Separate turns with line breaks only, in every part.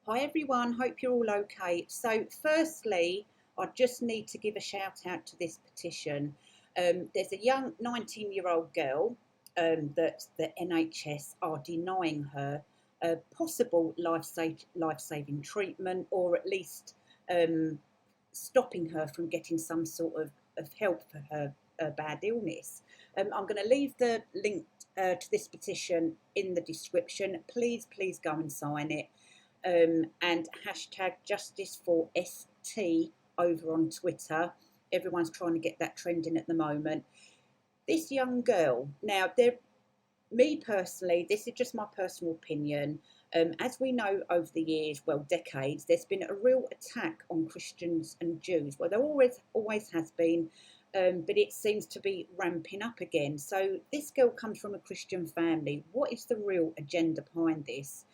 Hi everyone, hope you're all okay. So firstly, I just need to give a shout out to this petition. There's a young 19-year-old girl that the NHS are denying her possible life-saving treatment, or at least um, stopping her from getting some sort of help for her bad illness. I'm going to leave the link to this petition in the description. Please go and sign it. And hashtag justice for ST over on Twitter. Everyone's trying to get that trending at the moment. This young girl, now, me personally, this is just my personal opinion. As we know over the years, well, decades, there's been a real attack on Christians and Jews. Well, there always has been, but it seems to be ramping up again. So this girl comes from a Christian family. What is the real agenda behind this?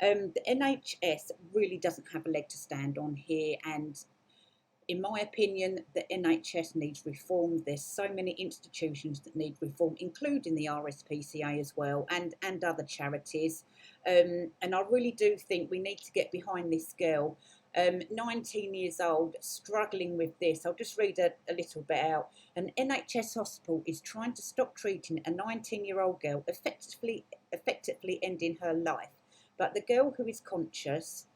The NHS really doesn't have a leg to stand on here, and in my opinion, the NHS needs reform. There's so many institutions that need reform, including the RSPCA as well, and other charities. And I really do think we need to get behind this girl. 19 years old, struggling with this. I'll just read a little bit out. An NHS hospital is trying to stop treating a 19-year-old girl, effectively ending her life. But the girl, who is conscious,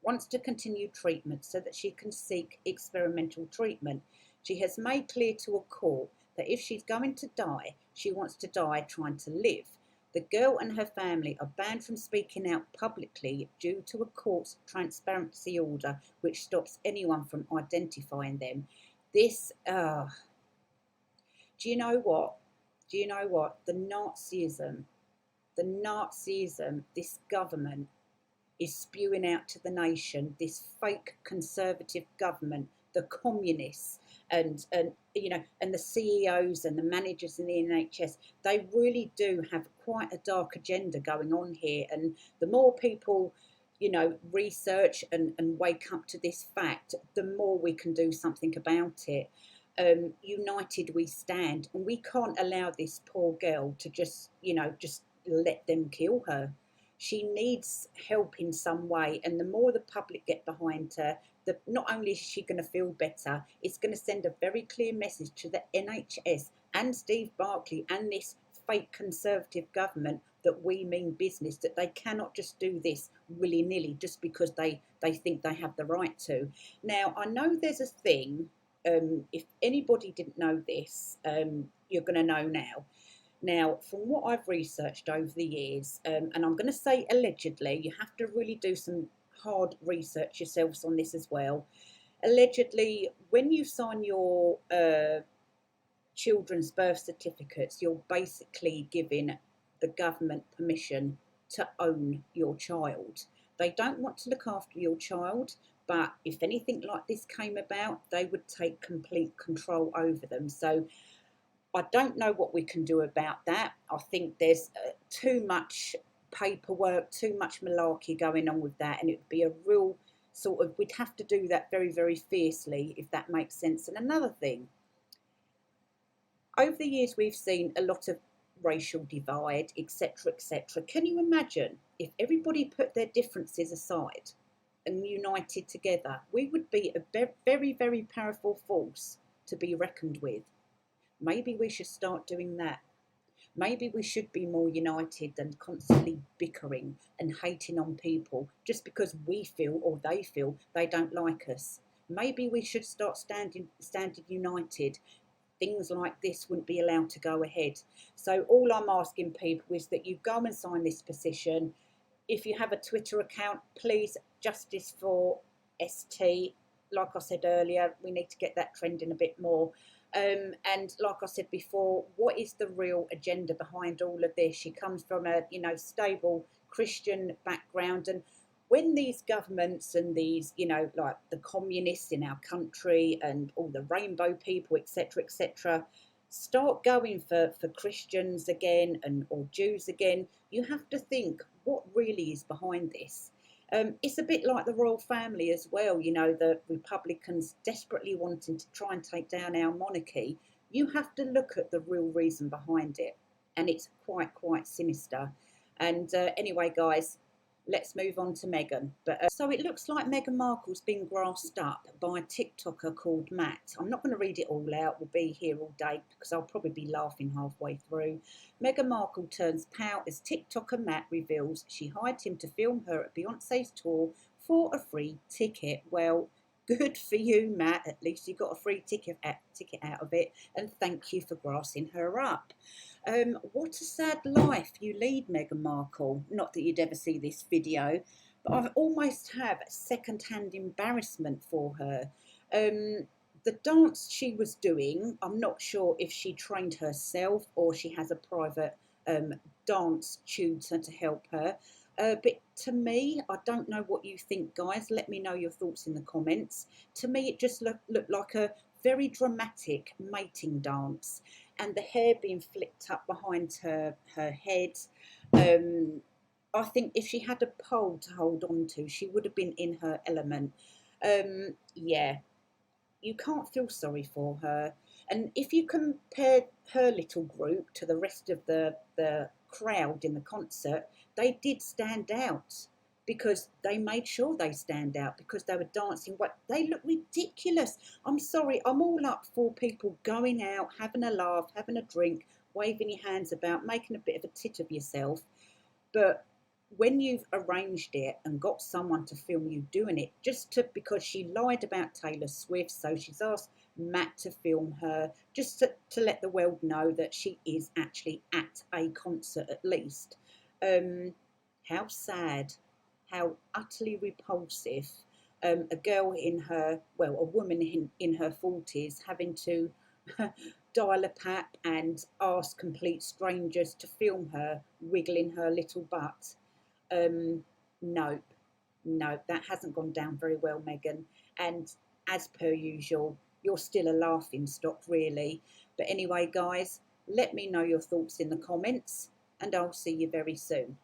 wants to continue treatment so that she can seek experimental treatment. She has made clear to a court that if she's going to die, she wants to die trying to live. The girl and her family are banned from speaking out publicly due to a court's transparency order, which stops anyone from identifying them. This, do you know what? Do you know what? The Nazism, this government is spewing out to the nation, this fake conservative government, the communists, and the CEOs and the managers in the NHS. They really do have quite a dark agenda going on here, and the more people research and wake up to this fact, the more we can do something about it. United we stand, and we can't allow this poor girl to just let them kill her. She needs help in some way, and the more the public get behind her, not only is she going to feel better, it's going to send a very clear message to the NHS and Steve Barclay and this fake conservative government that we mean business, that they cannot just do this willy-nilly just because they think they have the right to. Now, I know there's a thing, if anybody didn't know this, you're going to know now. Now, from what I've researched over the years, and I'm going to say allegedly, you have to really do some hard research yourselves on this as well. Allegedly, when you sign your children's birth certificates, you're basically giving the government permission to own your child. They don't want to look after your child, but if anything like this came about, they would take complete control over them. So I don't know what we can do about that. I think there's too much paperwork, too much malarkey going on with that, and it would be a real we'd have to do that very, very fiercely, if that makes sense. And another thing, over the years we've seen a lot of racial divide, etc., etc. Can you imagine if everybody put their differences aside and united together? We would be a very, very powerful force to be reckoned with. Maybe we should start doing that. Maybe we should be more united than constantly bickering and hating on people just because we feel, or they feel, they don't like us. Maybe we should start standing united. Things like this wouldn't be allowed to go ahead. So all I'm asking people is that you go and sign this petition. If you have a Twitter account, please, justice for ST. Like I said earlier, we need to get that trending a bit more. And like I said before, what is the real agenda behind all of this? She comes from a stable Christian background, and when these governments and these like the communists in our country and all the rainbow people, etc., etc., start going for Christians again or Jews again, you have to think what really is behind this. It's a bit like the royal family as well, the Republicans desperately wanting to try and take down our monarchy. You have to look at the real reason behind it, and it's quite sinister. And anyway, guys, let's move on to Meghan. But so it looks like Meghan Markle's been grassed up by a TikToker called Matt. I'm not going to read it all out. We'll be here all day because I'll probably be laughing halfway through. Meghan Markle turns pout as TikToker Matt reveals she hired him to film her at Beyonce's tour for a free ticket. Well, good for you, Matt. At least you got a free ticket out of it, and thank you for grassing her up. What a sad life you lead, Meghan Markle. Not that you'd ever see this video, but I almost have second-hand embarrassment for her. The dance she was doing, I'm not sure if she trained herself or she has a private dance tutor to help her. But to me, I don't know what you think, guys. Let me know your thoughts in the comments. To me, it just looked like a very dramatic mating dance, and the hair being flicked up behind her head. I think if she had a pole to hold on to, she would have been in her element. Yeah, you can't feel sorry for her. And if you compare her little group to the rest of the crowd in the concert, they did stand out because they made sure they stand out because they were dancing. What they look ridiculous. I'm sorry, I'm all up for people going out, having a laugh, having a drink, waving your hands about, making a bit of a tit of yourself. But when you've arranged it and got someone to film you doing it, because she lied about Taylor Swift, so she's asked Matt to film her, just to let the world know that she is actually at a concert at least. How sad, how utterly repulsive. A girl in her, well, a woman in her 40s having to dial a pap and ask complete strangers to film her wiggling her little butt. Nope, no, that hasn't gone down very well, Meghan. And as per usual, you're still a laughing stock, really. But anyway, guys, let me know your thoughts in the comments, and I'll see you very soon.